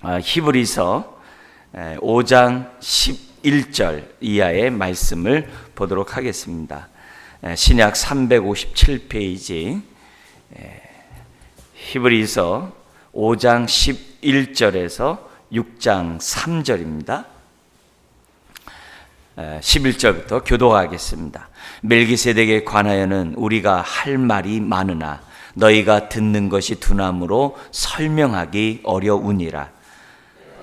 히브리서 5장 11절 이하의 말씀을 보도록 하겠습니다. 신약 357페이지 히브리서 5장 11절에서 6장 3절입니다. 11절부터 교독하겠습니다. 멜기세덱에 관하여는 우리가 할 말이 많으나 너희가 듣는 것이 둔함으로 설명하기 어려우니라.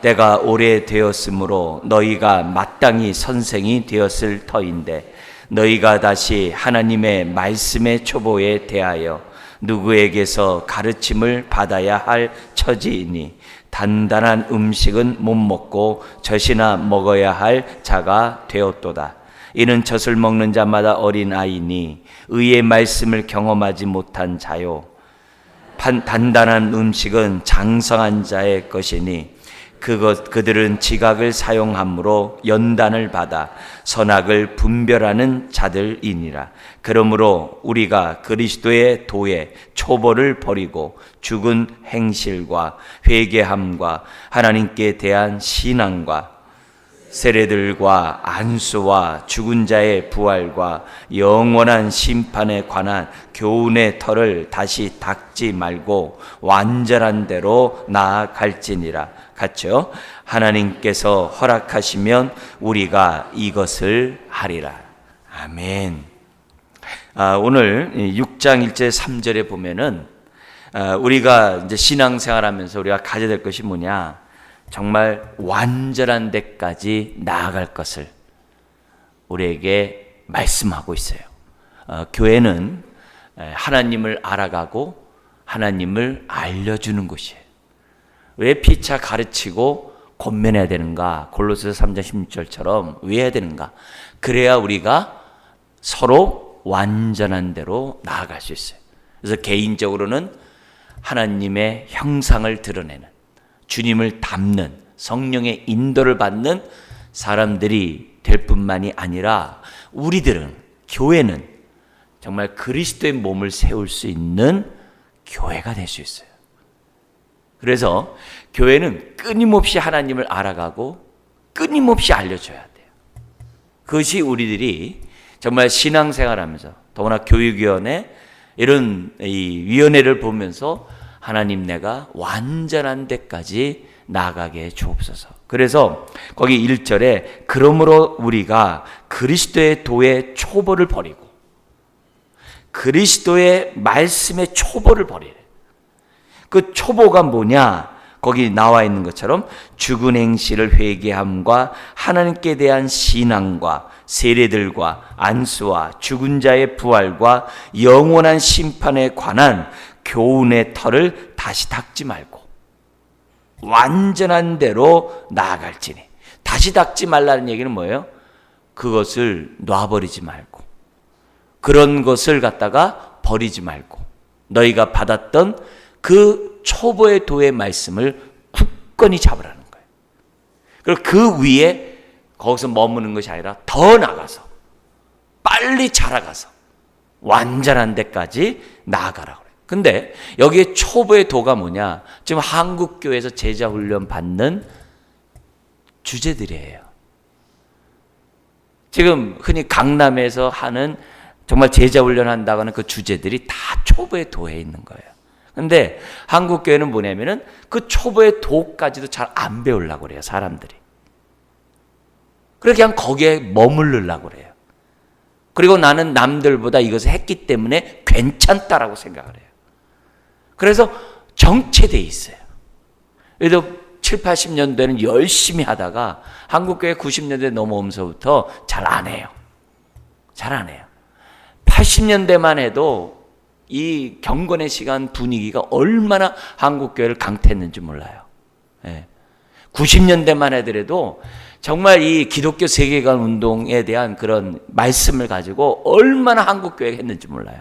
때가 오래되었으므로 너희가 마땅히 선생이 되었을 터인데 너희가 다시 하나님의 말씀의 초보에 대하여 누구에게서 가르침을 받아야 할 처지이니 단단한 음식은 못 먹고 젖이나 먹어야 할 자가 되었도다. 이는 젖을 먹는 자마다 어린아이니 의의 말씀을 경험하지 못한 자요. 단단한 음식은 장성한 자의 것이니 그들은 지각을 사용함으로 연단을 받아 선악을 분별하는 자들이니라. 그러므로 우리가 그리스도의 도에 초보를 버리고 죽은 행실과 회개함과 하나님께 대한 신앙과 세례들과 안수와 죽은 자의 부활과 영원한 심판에 관한 교훈의 털을 다시 닦지 말고 완전한 대로 나아갈지니라. 같죠? 하나님께서 허락하시면 우리가 이것을 하리라. 아멘. 오늘 6장 1절 3절에 보면은 우리가 이제 신앙생활하면서 우리가 가져야 될 것이 뭐냐? 정말 완전한 데까지 나아갈 것을 우리에게 말씀하고 있어요. 교회는 하나님을 알아가고 하나님을 알려주는 곳이에요. 왜 피차 가르치고 권면해야 되는가? 골로새서 3장 16절처럼 왜 해야 되는가? 그래야 우리가 서로 완전한 대로 나아갈 수 있어요. 그래서 개인적으로는 하나님의 형상을 드러내는, 주님을 닮는, 성령의 인도를 받는 사람들이 될 뿐만이 아니라 우리들은, 교회는 정말 그리스도의 몸을 세울 수 있는 교회가 될 수 있어요. 그래서 교회는 끊임없이 하나님을 알아가고 끊임없이 알려줘야 돼요. 그것이 우리들이 정말 신앙생활하면서, 더구나 교육위원회 이런 이 위원회를 보면서 하나님, 내가 완전한 데까지 나아가게 주옵소서. 그래서 거기 1절에 그러므로 우리가 그리스도의 도의 초보를 버리고 그리스도의 말씀의 초보를 버리래. 그 초보가 뭐냐? 거기 나와 있는 것처럼 죽은 행실을 회개함과 하나님께 대한 신앙과 세례들과 안수와 죽은 자의 부활과 영원한 심판에 관한 교훈의 털을 다시 닦지 말고 완전한 대로 나아갈지니. 다시 닦지 말라는 얘기는 뭐예요? 그것을 놔버리지 말고, 그런 것을 갖다가 버리지 말고, 너희가 받았던 그 초보의 도의 말씀을 굳건히 잡으라는 거예요. 그리고 그 위에 거기서 머무는 것이 아니라 더 나가서 빨리 자라가서 완전한 데까지 나아가라고 그래요. 근데 여기에 초보의 도가 뭐냐? 지금 한국교회에서 제자훈련 받는 주제들이에요. 지금 흔히 강남에서 하는 정말 제자훈련 한다고 하는 그 주제들이 다 초보의 도에 있는 거예요. 근데 한국교회는 뭐냐면은 그 초보의 도까지도 잘 안 배우려고 그래요, 사람들이. 그렇게 그냥 거기에 머무르려고 그래요. 그리고 나는 남들보다 이것을 했기 때문에 괜찮다라고 생각을 해요. 그래서 정체되어 있어요. 그래도 7, 80년대는 열심히 하다가 한국교회 90년대 넘어오면서부터 잘 안 해요. 잘 안 해요. 80년대만 해도 이 경건의 시간 분위기가 얼마나 한국교회를 강타했는지 몰라요. 90년대만 해더라도 정말 이 기독교 세계관 운동에 대한 그런 말씀을 가지고 얼마나 한국교회가 했는지 몰라요.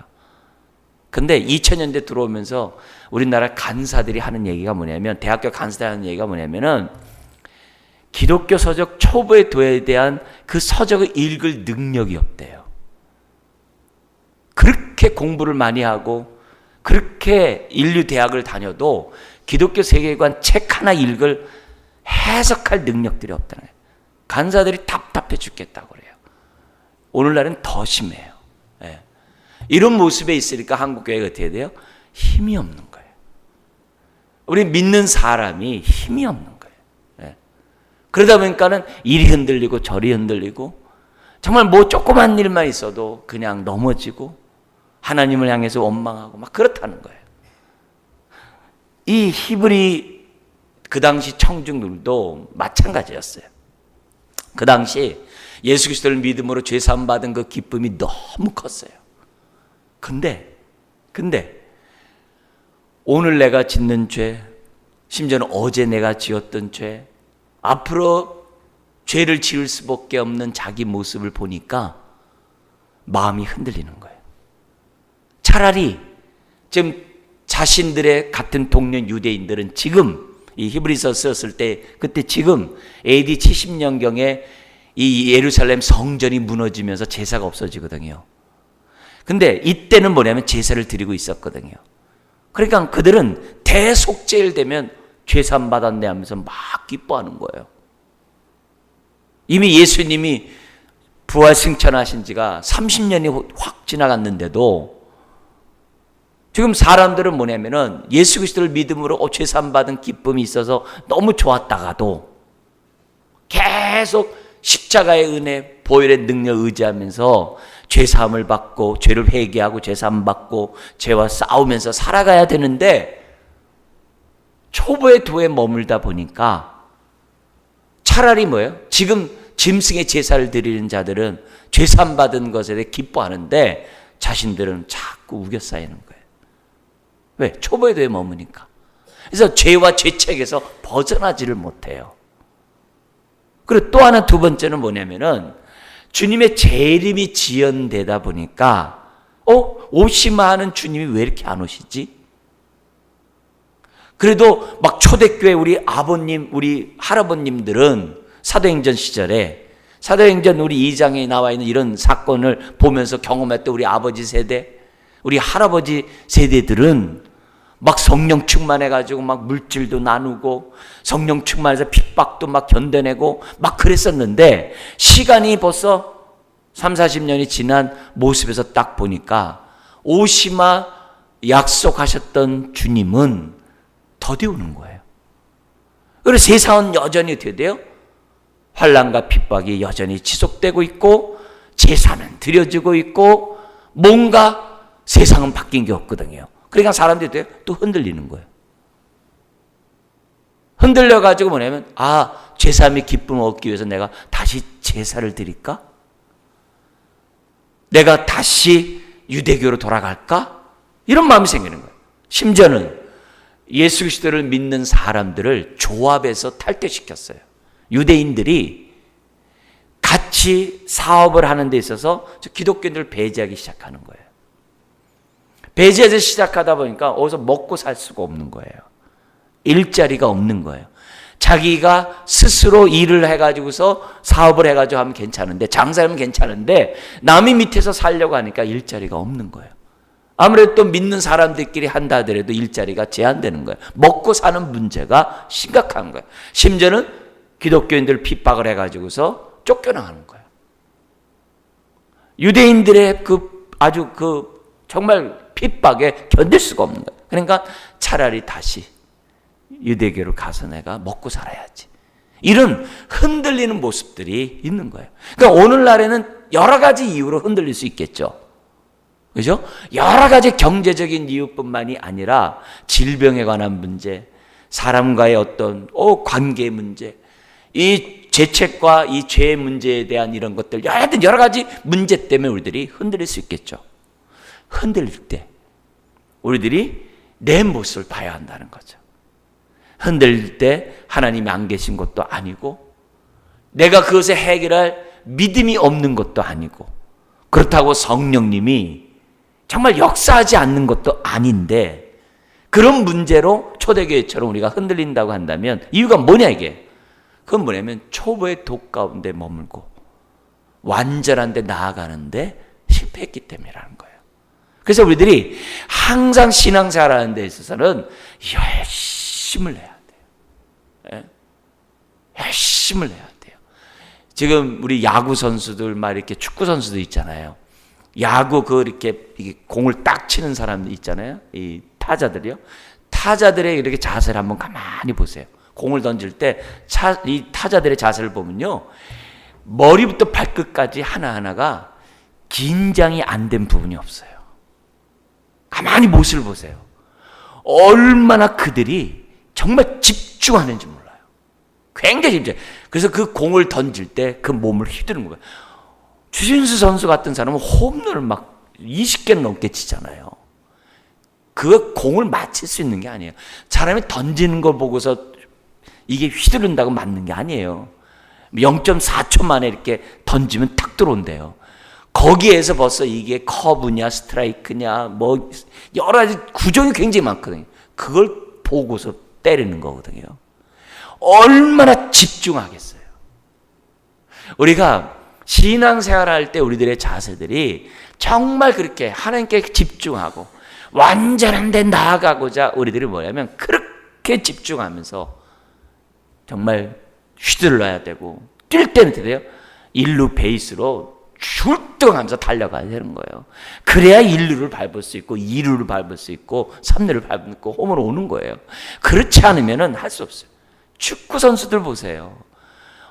근데 2000년대 들어오면서 우리나라 간사들이 하는 얘기가 뭐냐면, 대학교 간사들이 하는 얘기가 뭐냐면은 기독교 서적 초보의 도에 대한 그 서적을 읽을 능력이 없대요. 그렇게 공부를 많이 하고 그렇게 인류 대학을 다녀도 기독교 세계관 책 하나 읽을 해석할 능력들이 없다는 거예요. 간사들이 답답해 죽겠다고 그래요. 오늘날은 더 심해요. 예. 이런 모습에 있으니까 한국교회가 어떻게 돼요? 힘이 없는 거예요. 우리 믿는 사람이 힘이 없는 거예요. 예. 그러다 보니까는 이리 흔들리고 저리 흔들리고 정말 뭐 조그만 일만 있어도 그냥 넘어지고 하나님을 향해서 원망하고 막 그렇다는 거예요. 이 히브리 그 당시 청중들도 마찬가지였어요. 그 당시 예수 그리스도를 믿음으로 죄 사함 받은 그 기쁨이 너무 컸어요. 근데 오늘 내가 짓는 죄, 심지어는 어제 내가 지었던 죄, 앞으로 죄를 지을 수밖에 없는 자기 모습을 보니까 마음이 흔들리는 거예요. 차라리 지금 자신들의 같은 동료 유대인들은 지금 이 히브리서 썼을 때 그때 지금 AD 70년경에 이 예루살렘 성전이 무너지면서 제사가 없어지거든요. 근데 이때는 뭐냐면 제사를 드리고 있었거든요. 그러니까 그들은 대속죄일 되면 죄산 받았네 하면서 막 기뻐하는 거예요. 이미 예수님이 부활 승천하신 지가 30년이 확 지나갔는데도 지금 사람들은 뭐냐면은 예수 그리스도를 믿음으로 죄산 받은 기쁨이 있어서 너무 좋았다가도 계속 십자가의 은혜, 보혈의 능력 의지하면서 죄사함을 받고 죄를 회개하고 죄사함 받고 죄와 싸우면서 살아가야 되는데 초보의 도에 머물다 보니까 차라리 뭐예요? 지금 짐승의 제사를 드리는 자들은 죄사함 받은 것에 대해 기뻐하는데 자신들은 자꾸 우겨 쌓이는 거예요. 왜? 초보의 도에 머무니까. 그래서 죄와 죄책에서 벗어나지를 못해요. 그리고 또 하나 두 번째는 뭐냐면은 주님의 재림이 지연되다 보니까 오시마 하는 주님이 왜 이렇게 안 오시지? 그래도 막 초대교회 우리 아버님, 우리 할아버님들은 사도행전 시절에 사도행전 우리 2장에 나와 있는 이런 사건을 보면서 경험했던 우리 아버지 세대, 우리 할아버지 세대들은 막 성령 충만해가지고 막 물질도 나누고 성령 충만해서 핍박도 막 견뎌내고 막 그랬었는데 시간이 벌써 30-40년이 지난 모습에서 딱 보니까 오시마 약속하셨던 주님은 더디 오는 거예요. 그리고 세상은 여전히 어떻게 돼요? 환난과 핍박이 여전히 지속되고 있고 제사는 드려지고 있고 뭔가 세상은 바뀐 게 없거든요. 그러니까 사람들이 또 흔들리는 거예요. 흔들려가지고 뭐냐면 제사함의 기쁨을 얻기 위해서 내가 다시 제사를 드릴까? 내가 다시 유대교로 돌아갈까? 이런 마음이 생기는 거예요. 심지어는 예수 그리스도를 믿는 사람들을 조합에서 탈퇴시켰어요. 유대인들이 같이 사업을 하는 데 있어서 기독교인들을 배제하기 시작하는 거예요. 배제해서 시작하다 보니까 어디서 먹고 살 수가 없는 거예요. 일자리가 없는 거예요. 자기가 스스로 일을 해가지고서 사업을 해가지고 하면 괜찮은데 장사하면 괜찮은데 남이 밑에서 살려고 하니까 일자리가 없는 거예요. 아무래도 또 믿는 사람들끼리 한다 하더라도 일자리가 제한되는 거예요. 먹고 사는 문제가 심각한 거예요. 심지어는 기독교인들 핍박을 해가지고서 쫓겨나가는 거예요. 유대인들의 아주 정말 핍박에 견딜 수가 없는 거예요. 그러니까 차라리 다시 유대교로 가서 내가 먹고 살아야지. 이런 흔들리는 모습들이 있는 거예요. 그러니까 오늘날에는 여러 가지 이유로 흔들릴 수 있겠죠. 그죠? 여러 가지 경제적인 이유뿐만이 아니라 질병에 관한 문제, 사람과의 어떤 관계 문제, 이 죄책과 이 죄의 문제에 대한 이런 것들, 하여튼 여러 가지 문제 때문에 우리들이 흔들릴 수 있겠죠. 흔들릴 때 우리들이 내 모습을 봐야 한다는 거죠. 흔들릴 때 하나님이 안 계신 것도 아니고 내가 그것에 해결할 믿음이 없는 것도 아니고 그렇다고 성령님이 정말 역사하지 않는 것도 아닌데 그런 문제로 초대교회처럼 우리가 흔들린다고 한다면 이유가 뭐냐 이게? 그건 뭐냐면 초보의 독 가운데 머물고 완전한 데 나아가는데 실패했기 때문이라는 거예요. 그래서 우리들이 항상 신앙생활 하는 데 있어서는 열심을 해야 돼요. 결심을 해야 돼요. 지금 우리 야구 선수들 막 이렇게 축구 선수들 있잖아요. 야구 이렇게 공을 딱 치는 사람들 있잖아요. 이 타자들이요. 타자들의 이렇게 자세를 한번 가만히 보세요. 공을 던질 때 이 타자들의 자세를 보면요, 머리부터 발끝까지 하나하나가 긴장이 안 된 부분이 없어요. 가만히 모습을 보세요. 얼마나 그들이 정말 집중하는지 몰라요. 굉장히 집중. 그래서 그 공을 던질 때 그 몸을 휘두르는 거예요. 추신수 선수 같은 사람은 홈런을 막 20개는 넘게 치잖아요. 그 공을 맞힐 수 있는 게 아니에요. 사람이 던지는 걸 보고서 이게 휘두른다고 맞는 게 아니에요. 0.4초 만에 이렇게 던지면 탁 들어온대요. 거기에서 벌써 이게 커브냐 스트라이크냐 뭐 여러 가지 구종이 굉장히 많거든요. 그걸 보고서 때리는 거거든요. 얼마나 집중하겠어요. 우리가 신앙생활 할 때 우리들의 자세들이 정말 그렇게 하나님께 집중하고 완전한 데 나아가고자 우리들이 뭐냐면 그렇게 집중하면서 정말 휘둘러야 되고, 뛸 때는 어떻게 돼요? 1루 베이스로 출동하면서 달려가야 되는 거예요. 그래야 1루를 밟을 수 있고 2루를 밟을 수 있고 3루를 밟고 홈으로 오는 거예요. 그렇지 않으면 할 수 없어요. 축구 선수들 보세요.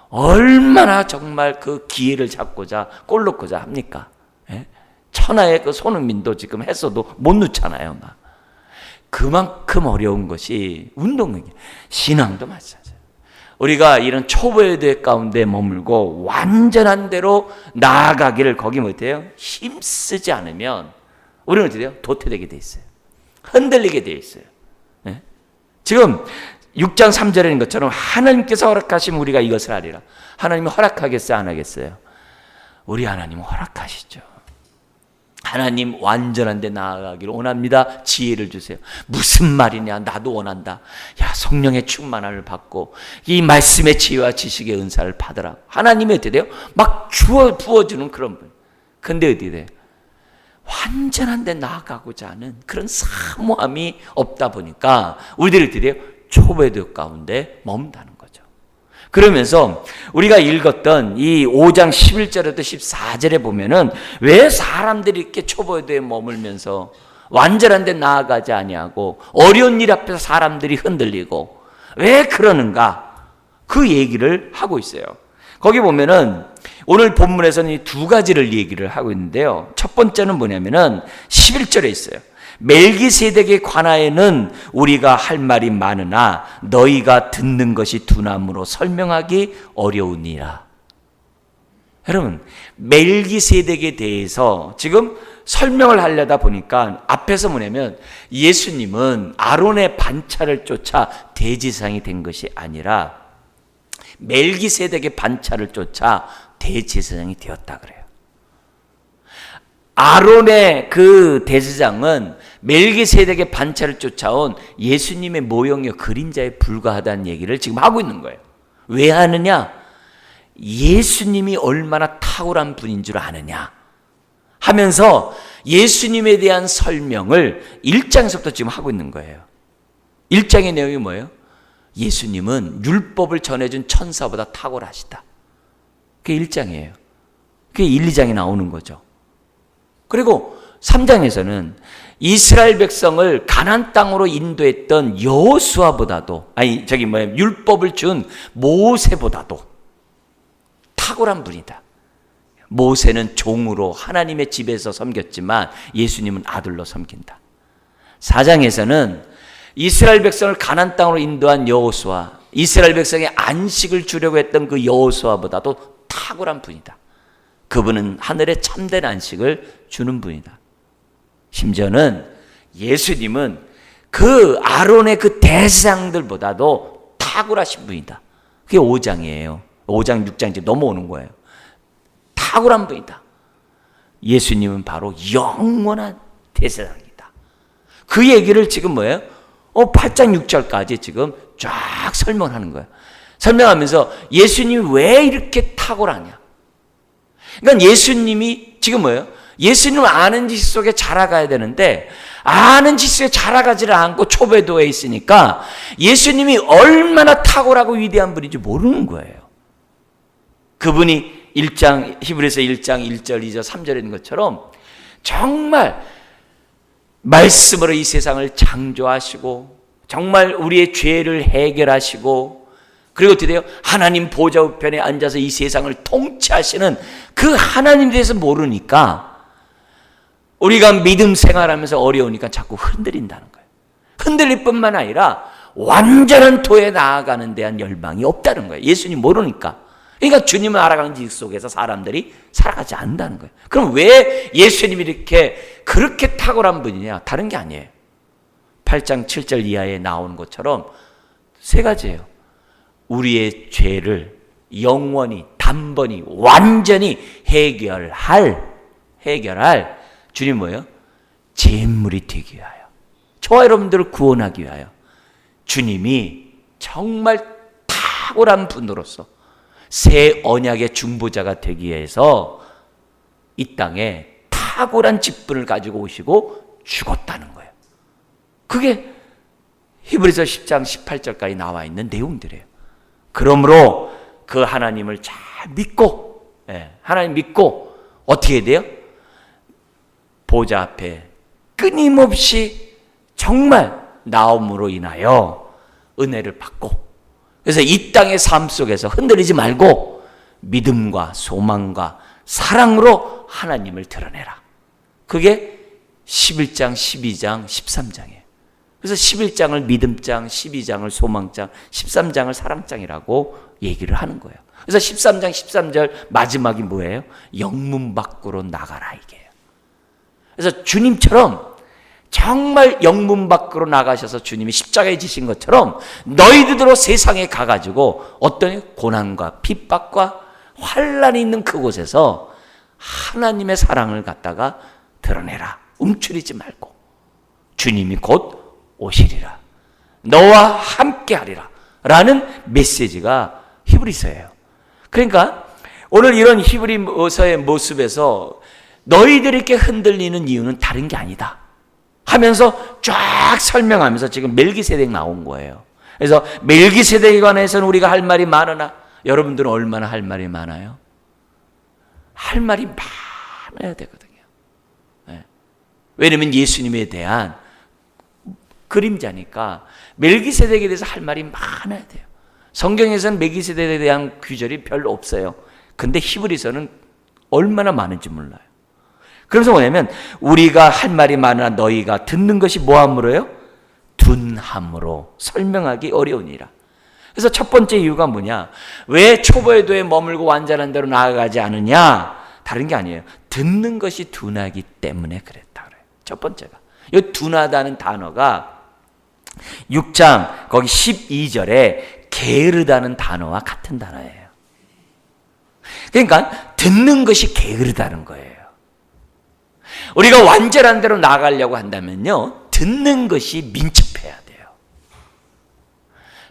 얼마나 정말 그 기회를 잡고자 골 넣고자 합니까? 예? 천하의 그 손흥민도 지금 했어도 못 넣잖아요. 막. 그만큼 어려운 것이 운동이에요. 신앙도 마찬가지예요. 우리가 이런 초보의 대 가운데 머물고 완전한 대로 나아가기를 거기 못해요. 힘쓰지 않으면 우리는 어떻게 돼요? 도태되게 돼 있어요. 흔들리게 돼 있어요. 네? 지금 6장 3절인 것처럼 하나님께서 허락하시면 우리가 이것을 하리라. 하나님이 허락하겠어요? 안 하겠어요? 우리 하나님은 허락하시죠. 하나님 완전한 데 나아가기를 원합니다. 지혜를 주세요. 무슨 말이냐? 나도 원한다. 야, 성령의 충만함을 받고 이 말씀의 지혜와 지식의 은사를 받으라. 하나님이 어떻게 돼요? 막 부어주는 그런 분. 근데 어떻게 돼요? 완전한 데 나아가고자 하는 그런 사모함이 없다 보니까 우리들이 어떻게 돼요? 초보의 가운데 머문다는 거죠. 그러면서 우리가 읽었던 이 5장 11절부터 14절에 보면은 왜 사람들이 이렇게 초보에 머물면서 완전한 데 나아가지 아니하고 어려운 일 앞에서 사람들이 흔들리고 왜 그러는가, 그 얘기를 하고 있어요. 거기 보면은 오늘 본문에서는 이 두 가지를 얘기를 하고 있는데요. 첫 번째는 뭐냐면은 11절에 있어요. 멜기세덱에 관하여는 우리가 할 말이 많으나 너희가 듣는 것이 둔함으로 설명하기 어려우니라. 여러분, 멜기세덱에 대해서 지금 설명을 하려다 보니까 앞에서 뭐냐면 예수님은 아론의 반차를 쫓아 대제사장이 된 것이 아니라 멜기세덱의 반차를 쫓아 대제사장이 되었다 그래요. 아론의 그 대제사장은 멜기세덱의 반차를 쫓아온 예수님의 모형의 그림자에 불과하다는 얘기를 지금 하고 있는 거예요. 왜 하느냐? 예수님이 얼마나 탁월한 분인 줄 아느냐 하면서 예수님에 대한 설명을 1장에서부터 지금 하고 있는 거예요. 1장의 내용이 뭐예요? 예수님은 율법을 전해준 천사보다 탁월하시다. 그게 1장이에요. 그게 1, 2장에 나오는 거죠. 그리고 3장에서는 이스라엘 백성을 가나안 땅으로 인도했던 여호수아보다도 율법을 준 모세보다도 탁월한 분이다. 모세는 종으로 하나님의 집에서 섬겼지만 예수님은 아들로 섬긴다. 4장에서는 이스라엘 백성을 가나안 땅으로 인도한 여호수아, 이스라엘 백성의 안식을 주려고 했던 그 여호수아보다도 탁월한 분이다. 그분은 하늘의 참된 안식을 주는 분이다. 심지어는 예수님은 그 아론의 그 대제사장들보다도 탁월하신 분이다. 그게 5장이에요. 5장, 6장 이제 넘어오는 거예요. 탁월한 분이다. 예수님은 바로 영원한 대제사장이다. 그 얘기를 지금 뭐예요? 8장, 6절까지 지금 쫙 설명하는 거예요. 설명하면서 예수님이 왜 이렇게 탁월하냐? 그러니까 예수님이 지금 뭐예요? 예수님을 아는 지식 속에 자라가야 되는데 아는 지식 속에 자라가지를 않고 초배도에 있으니까 예수님이 얼마나 탁월하고 위대한 분인지 모르는 거예요. 그분이 히브리서 1장 1절, 2절, 3절에 있는 것처럼 정말 말씀으로 이 세상을 창조하시고 정말 우리의 죄를 해결하시고 그리고 어떻게 돼요? 하나님 보좌 우편에 앉아서 이 세상을 통치하시는 그 하나님에 대해서 모르니까 우리가 믿음 생활하면서 어려우니까 자꾸 흔들린다는 거예요. 흔들릴 뿐만 아니라 완전한 도에 나아가는 데한 열망이 없다는 거예요. 예수님 모르니까. 그러니까 주님을 알아가는 길 속에서 사람들이 살아가지 않는다는 거예요. 그럼 왜 예수님이 그렇게 탁월한 분이냐? 다른 게 아니에요. 8장 7절 이하에 나오는 것처럼 세 가지예요. 우리의 죄를 영원히 단번에 완전히 해결할 주님 뭐예요? 제물이 되기 위하여, 저와 여러분들을 구원하기 위하여 주님이 정말 탁월한 분으로서 새 언약의 중보자가 되기 위해서 이 땅에 탁월한 직분을 가지고 오시고 죽었다는 거예요. 그게 히브리서 10장 18절까지 나와 있는 내용들이에요. 그러므로 그 하나님을 잘 믿고, 하나님 믿고 어떻게 해야 돼요? 보좌 앞에 끊임없이 정말 나옴으로 인하여 은혜를 받고, 그래서 이 땅의 삶 속에서 흔들리지 말고 믿음과 소망과 사랑으로 하나님을 드러내라. 그게 11장, 12장, 13장이에요. 그래서 11장을 믿음장, 12장을 소망장, 13장을 사랑장이라고 얘기를 하는 거예요. 그래서 13장, 13절 마지막이 뭐예요? 영문 밖으로 나가라 이게요. 그래서 주님처럼 정말 영문 밖으로 나가셔서 주님이 십자가에 지신 것처럼 너희들도 세상에 가가지고 어떤 고난과 핍박과 환란이 있는 그곳에서 하나님의 사랑을 갖다가 드러내라. 움츠리지 말고 주님이 곧 오시리라. 너와 함께하리라. 라는 메시지가 히브리서예요. 그러니까 오늘 이런 히브리서의 모습에서 너희들이 이렇게 흔들리는 이유는 다른 게 아니다 하면서 쫙 설명하면서 지금 멜기세덱 나온 거예요. 그래서 멜기세덱에 관해서는 우리가 할 말이 많으나 여러분들은 얼마나 할 말이 많아요? 할 말이 많아야 되거든요. 왜냐하면 예수님에 대한 그림자니까 멜기세덱에 대해서 할 말이 많아야 돼요. 성경에서는 멜기세덱에 대한 규절이 별로 없어요. 근데 히브리서는 얼마나 많은지 몰라요. 그래서 뭐냐면 우리가 할 말이 많으나 너희가 듣는 것이 뭐함으로요? 둔함으로 설명하기 어려우니라. 그래서 첫 번째 이유가 뭐냐? 왜 초보의 도에 머물고 완전한 대로 나아가지 않느냐? 다른 게 아니에요. 듣는 것이 둔하기 때문에 그랬다 그래요. 첫 번째가. 이 둔하다는 단어가 6장 거기 12절에 게으르다는 단어와 같은 단어예요. 그러니까 듣는 것이 게으르다는 거예요. 우리가 완전한 대로 나가려고 한다면요, 듣는 것이 민첩해야 돼요.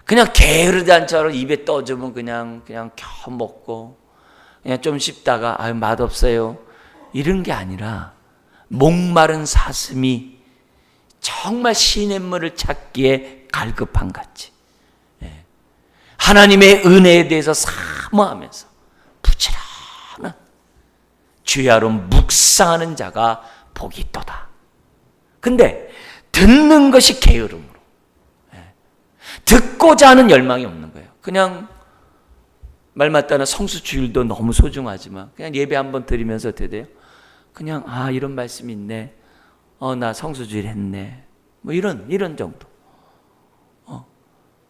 그냥 게으르다는 처럼 입에 떠주면 그냥 겨우 먹고 그냥 좀 씹다가 아유 맛없어요 이런 게 아니라 목마른 사슴이 정말 시냇물을 찾기에 갈급한 같이 하나님의 은혜에 대해서 사모하면서 부지런한 주야로 묵상하는 자가 복이 있도다. 근데 듣는 것이 게으름으로 듣고자 하는 열망이 없는 거예요. 그냥 말 맞다나 성수주일도 너무 소중하지만 그냥 예배 한번 드리면서 어떻게 돼요? 그냥 이런 말씀이 있네. 나 성수주일 했네. 뭐 이런 정도.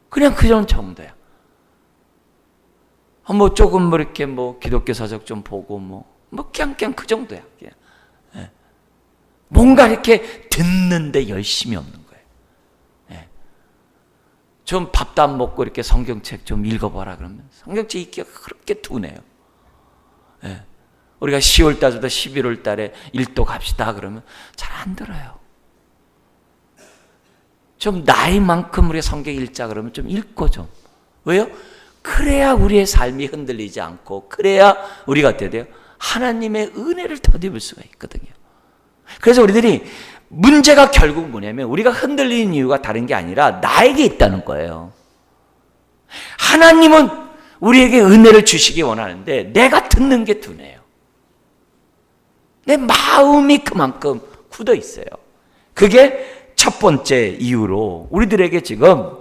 그냥 그런 정도야. 뭐 조금 뭐 이렇게 뭐 기독교 사적 좀 보고 그냥 그 정도야. 그냥. 뭔가 이렇게 듣는데 열심이 없는 거예요. 좀 밥도 안 먹고 이렇게 성경책 좀 읽어봐라 그러면 성경책 읽기가 그렇게 둔해요. 우리가 10월 달부터 11월 달에 일도 갑시다 그러면 잘 안 들어요. 좀 나이만큼 우리가 성경 읽자 그러면 좀 읽고 좀. 왜요? 그래야 우리의 삶이 흔들리지 않고 그래야 우리가 어떻게 돼요? 하나님의 은혜를 덧입을 수가 있거든요. 그래서 우리들이 문제가 결국 뭐냐면 우리가 흔들리는 이유가 다른 게 아니라 나에게 있다는 거예요. 하나님은 우리에게 은혜를 주시기 원하는데 내가 듣는 게 둔해요. 내 마음이 그만큼 굳어 있어요. 그게 첫 번째 이유로 우리들에게 지금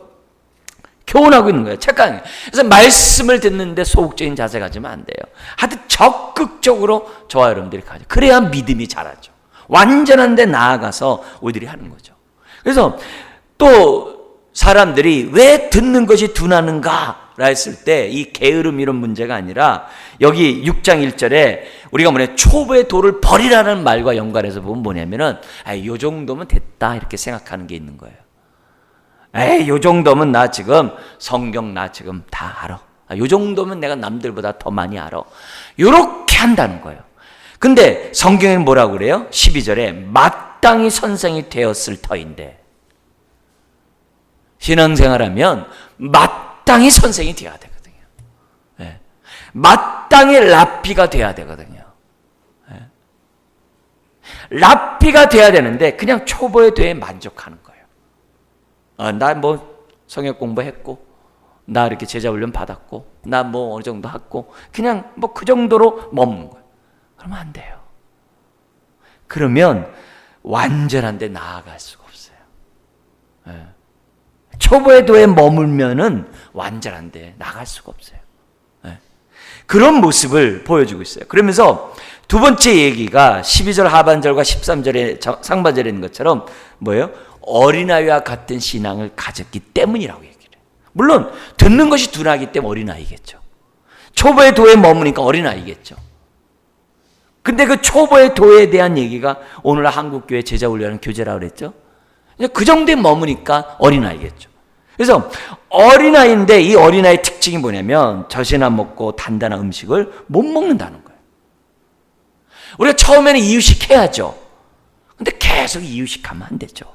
교훈하고 있는 거예요. 착각이에요. 그래서 말씀을 듣는데 소극적인 자세 가지면 안 돼요. 하여튼 적극적으로 저와 여러분들이 가죠. 그래야 믿음이 자라죠. 완전한 데 나아가서 우리들이 하는 거죠. 그래서 또 사람들이 왜 듣는 것이 둔하는가 라 했을 때 이 게으름 이런 문제가 아니라 여기 6장 1절에 우리가 초보의 도를 버리라는 말과 연관해서 보면 뭐냐면은 요 정도면 됐다 이렇게 생각하는 게 있는 거예요. 요 정도면 나 지금 성경 나 지금 다 알아. 요 정도면 내가 남들보다 더 많이 알아. 요렇게 한다는 거예요. 근데 성경에는 뭐라고 그래요? 12절에 마땅히 선생이 되었을 터인데, 신앙생활하면 마땅히 선생이 되어야 되거든요. 네. 마땅히 랍비가 되어야 되거든요. 네. 랍비가 되어야 되는데 그냥 초보의 되에 만족하는 거예요. 나 뭐 성역 공부했고, 나 이렇게 제자 훈련 받았고, 나 뭐 어느 정도 했고, 그냥 뭐 그 정도로 머무는 거예요. 그러면 안 돼요. 그러면 완전한 데 나아갈 수가 없어요. 네. 초보의 도에 머물면은 완전한 데 나갈 수가 없어요. 네. 그런 모습을 보여주고 있어요. 그러면서 두 번째 얘기가 12절 하반절과 13절의 상반절에 있는 것처럼 뭐예요? 어린아이와 같은 신앙을 가졌기 때문이라고 얘기를 해요. 물론 듣는 것이 둔하기 때문에 어린아이겠죠. 초보의 도에 머무니까 어린아이겠죠. 근데 그 초보의 도에 대한 얘기가 오늘 한국교회 제자훈련하는 교재라고 그랬죠. 그 정도에 머무니까 어린아이겠죠. 그래서 어린아이인데 이 어린아이의 특징이 뭐냐면 젖이나 먹고 단단한 음식을 못 먹는다는 거예요. 우리가 처음에는 이유식 해야죠. 근데 계속 이유식 하면 안 되죠.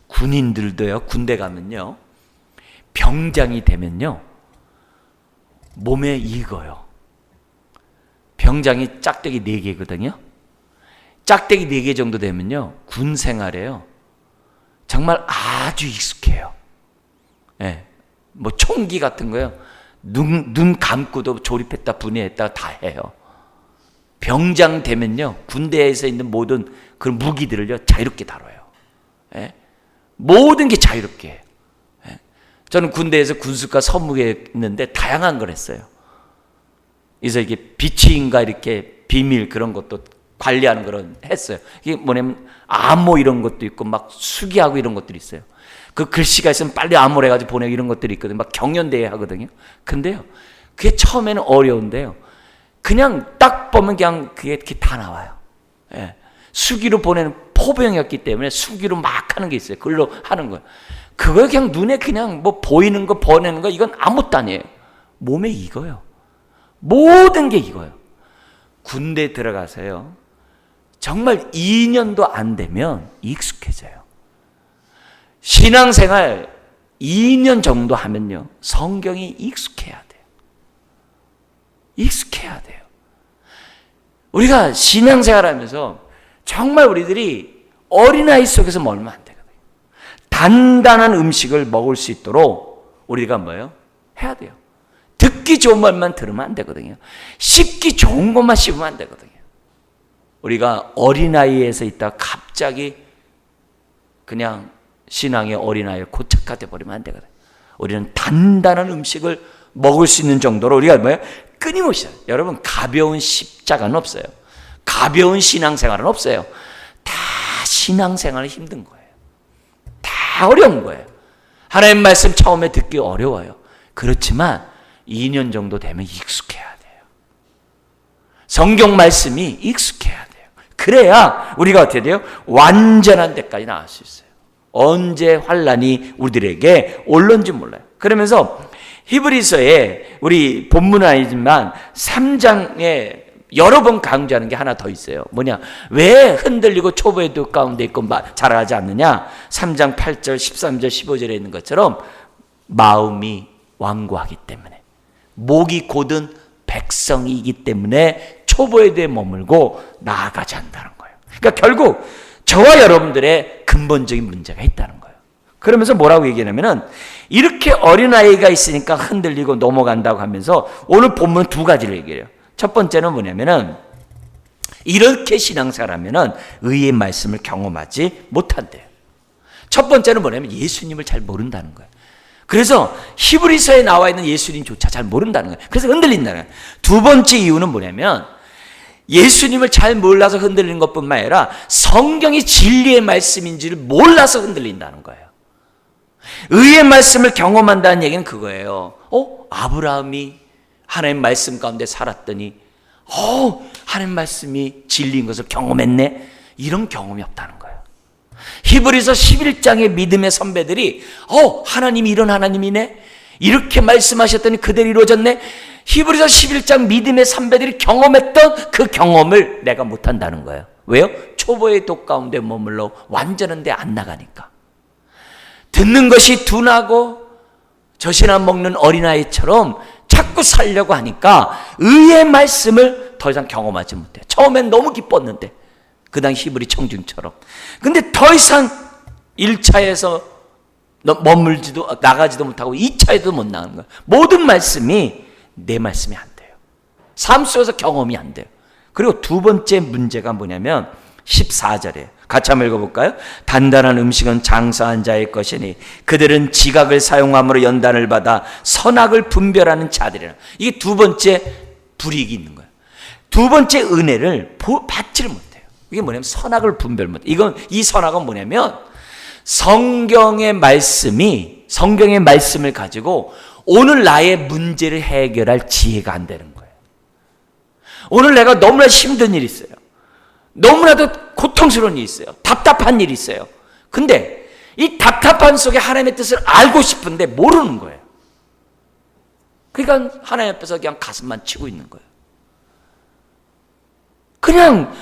군인들도요, 군대 가면요, 병장이 되면요, 몸에 익어요. 병장이 짝대기 4개거든요. 짝대기 4개 정도 되면요, 군 생활에요, 정말 아주 익숙해요. 예. 뭐 총기 같은 거요, 눈 감고도 조립했다 분해했다 다 해요. 병장 되면요, 군대에서 있는 모든 그런 무기들을요, 자유롭게 다뤄요. 예. 모든 게 자유롭게 해요. 예. 저는 군대에서 군수과 선무에 있는데 다양한 걸 했어요. 그래서 이게 비치인가 이렇게 비밀 그런 것도 관리하는 걸 했어요. 이게 뭐냐면 암호 이런 것도 있고 막 수기하고 이런 것들이 있어요. 그 글씨가 있으면 빨리 암호를 해가지고 보내고 이런 것들이 있거든요. 막 경연대회 하거든요. 근데요, 그게 처음에는 어려운데요, 그냥 딱 보면 그냥 그게 다 나와요. 예. 수기로 보내는 포병이었기 때문에 수기로 막 하는 게 있어요. 글로 하는 거예요. 그걸 그냥 눈에 그냥 뭐 보이는 거 보내는 거 이건 아무것도 아니에요. 몸에 익어요. 모든 게 익어요. 군대 들어가서요, 정말 2년도 안 되면 익숙해져요. 신앙생활 2년 정도 하면요, 성경이 익숙해야 돼요. 익숙해야 돼요. 우리가 신앙생활 하면서 정말 우리들이 어린아이 속에서 멀면 안 되거든요. 단단한 음식을 먹을 수 있도록 우리가 뭐예요? 해야 돼요. 듣기 좋은 말만 들으면 안 되거든요. 씹기 좋은 것만 씹으면 안 되거든요. 우리가 어린아이에서 있다가 갑자기 그냥 신앙의 어린아이에 고착화돼 버리면 안 되거든요. 우리는 단단한 음식을 먹을 수 있는 정도로 우리가 뭐예요? 끊임없이. 여러분, 가벼운 십자가는 없어요. 가벼운 신앙생활은 없어요. 다 신앙생활은 힘든 거예요. 다 어려운 거예요. 하나님 말씀 처음에 듣기 어려워요. 그렇지만 2년 정도 되면 익숙해야 돼요. 성경 말씀이 익숙해야 돼요. 그래야 우리가 어떻게 돼요? 완전한 데까지 나갈 수 있어요. 언제 환란이 우리들에게 올는지 몰라요. 그러면서 히브리서에 우리 본문은 아니지만 3장에 여러 번 강조하는 게 하나 더 있어요. 뭐냐? 왜 흔들리고 초보의 도 가운데 있고 자라지 않느냐? 3장 8절, 13절, 15절에 있는 것처럼 마음이 완고하기 때문에, 목이 곧은 백성이기 때문에 초보에 대해 머물고 나아가지 않는다는 거예요. 그러니까 결국 저와 여러분들의 근본적인 문제가 있다는 거예요. 그러면서 뭐라고 얘기하냐면은 이렇게 어린아이가 있으니까 흔들리고 넘어간다고 하면서 오늘 본문 두 가지를 얘기해요. 첫 번째는 뭐냐면은 이렇게 신앙생활하면은 의의 말씀을 경험하지 못한대요. 첫 번째는 뭐냐면 예수님을 잘 모른다는 거예요. 그래서 히브리서에 나와 있는 예수님조차 잘 모른다는 거예요. 그래서 흔들린다는 거예요. 두 번째 이유는 뭐냐면 예수님을 잘 몰라서 흔들리는 것뿐만 아니라 성경이 진리의 말씀인지를 몰라서 흔들린다는 거예요. 의의 말씀을 경험한다는 얘기는 그거예요. 아브라함이 하나님 말씀 가운데 살았더니 하나님 말씀이 진리인 것을 경험했네. 이런 경험이 없다는 거예요. 히브리서 11장의 믿음의 선배들이 하나님이 이런 하나님이네. 이렇게 말씀하셨더니 그대로 이루어졌네. 히브리서 11장 믿음의 선배들이 경험했던 그 경험을 내가 못한다는 거예요. 왜요? 초보의 독 가운데 머물러 완전한 데 안 나가니까. 듣는 것이 둔하고 젖이나 먹는 어린아이처럼 자꾸 살려고 하니까 의의 말씀을 더 이상 경험하지 못해요. 처음엔 너무 기뻤는데 그 당시 히브리 청중처럼. 근데 더 이상 1차에서 머물지도 나가지도 못하고 2차에도 못 나가는 거예요. 모든 말씀이 내 말씀이 안 돼요. 삶 속에서 경험이 안 돼요. 그리고 두 번째 문제가 뭐냐면 14절에 같이 한번 읽어볼까요? 단단한 음식은 장사한 자의 것이니 그들은 지각을 사용함으로 연단을 받아 선악을 분별하는 자들이라. 이게 두 번째 불이익이 있는 거예요. 두 번째 은혜를 받지를 못해요. 이게 뭐냐면 선악을 분별 못해요. 이 선악은 뭐냐면 성경의 말씀을 가지고 오늘 나의 문제를 해결할 지혜가 안 되는 거예요. 오늘 내가 너무나 힘든 일이 있어요. 너무나도 고통스러운 일이 있어요. 답답한 일이 있어요. 근데 이 답답한 속에 하나님의 뜻을 알고 싶은데 모르는 거예요. 그러니까 하나님 앞에서 그냥 가슴만 치고 있는 거예요. 그냥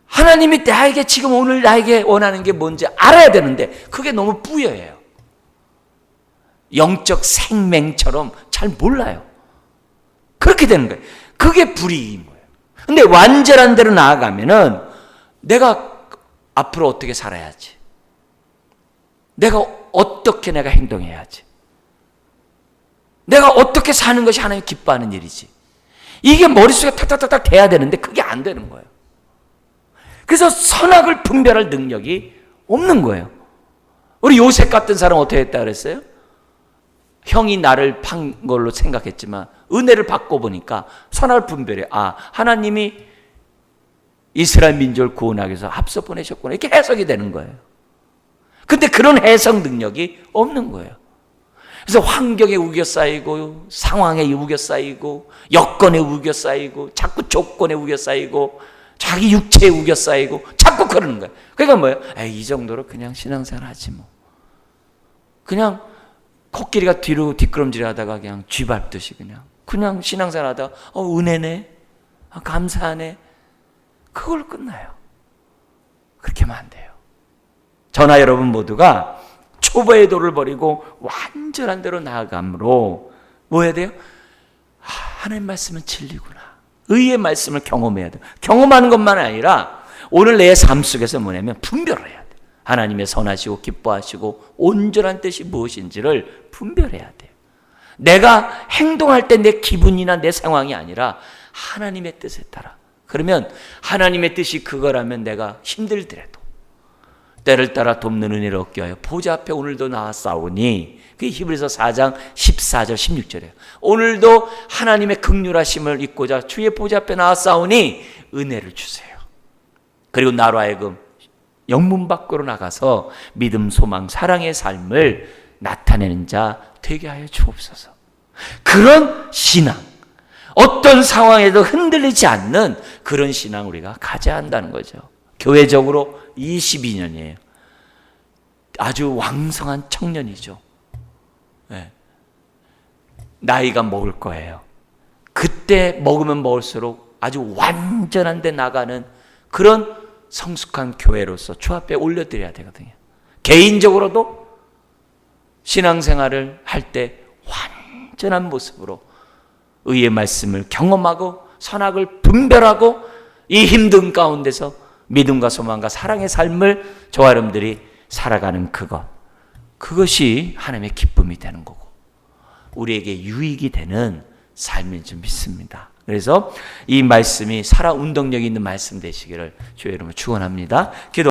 하나님이 나에게 지금 오늘 나에게 원하는 게 뭔지 알아야 되는데 그게 너무 뿌여해요. 영적 생명처럼 잘 몰라요. 그렇게 되는 거예요. 그게 불이익인 거예요. 근데 완전한 대로 나아가면은 내가 앞으로 어떻게 살아야지? 내가 어떻게 행동해야지? 내가 어떻게 사는 것이 하나님 기뻐하는 일이지? 이게 머릿속에 탁탁탁탁 돼야 되는데 그게 안 되는 거예요. 그래서 선악을 분별할 능력이 없는 거예요. 우리 요셉 같은 사람 어떻게 했다 그랬어요? 형이 나를 판 걸로 생각했지만 은혜를 받고 보니까 선악을 분별해. 하나님이 이스라엘 민족을 구원하기 위해서 앞서 보내셨구나. 이렇게 해석이 되는 거예요. 근데 그런 해석 능력이 없는 거예요. 그래서 환경에 우겨 쌓이고 상황에 우겨 쌓이고 여건에 우겨 쌓이고 자꾸 조건에 우겨 쌓이고 자기 육체에 우겨 쌓이고 자꾸 그러는 거예요. 그러니까 뭐예요? 이 정도로 그냥 신앙생활 하지 뭐. 그냥 코끼리가 뒤로 뒷걸음질 하다가 그냥 쥐 밟듯이 그냥 신앙생활 하다가 은혜네. 감사하네. 그걸로 끝나요. 그렇게 하면 안 돼요. 저나 여러분 모두가 초보의 도를 버리고 완전한 대로 나아감으로 뭐 해야 돼요? 하나님 말씀은 진리구나. 의의 말씀을 경험해야 돼요. 경험하는 것만 아니라 오늘 내 삶 속에서 뭐냐면 분별을 해야 돼요. 하나님의 선하시고 기뻐하시고 온전한 뜻이 무엇인지를 분별해야 돼요. 내가 행동할 때 내 기분이나 내 상황이 아니라 하나님의 뜻에 따라. 그러면 하나님의 뜻이 그거라면 내가 힘들더라도 때를 따라 돕는 은혜를 얻게 하여 보좌 앞에 오늘도 나아싸우니 그게 히브리서 4장 14절 16절이에요. 오늘도 하나님의 긍휼하심을 입고자 주의 보좌 앞에 나아싸우니 은혜를 주세요. 그리고 나로 하여금 영문 밖으로 나가서 믿음, 소망, 사랑의 삶을 나타내는 자 되게 하여 주옵소서. 그런 신앙, 어떤 상황에도 흔들리지 않는 그런 신앙 우리가 가져야 한다는 거죠. 교회적으로 22년이에요. 아주 왕성한 청년이죠. 네. 나이가 먹을 거예요. 그때 먹으면 먹을수록 아주 완전한 데 나가는 그런 성숙한 교회로서 주 앞에 올려드려야 되거든요. 개인적으로도 신앙생활을 할 때 완전한 모습으로 의의 말씀을 경험하고 선악을 분별하고 이 힘든 가운데서 믿음과 소망과 사랑의 삶을 저와 여러분들이 살아가는 그것. 그것이 하나님의 기쁨이 되는 거고 우리에게 유익이 되는 삶인 줄 믿습니다. 그래서 이 말씀이 살아 운동력 있는 말씀 되시기를 주의 이름으로 축원합니다. 기도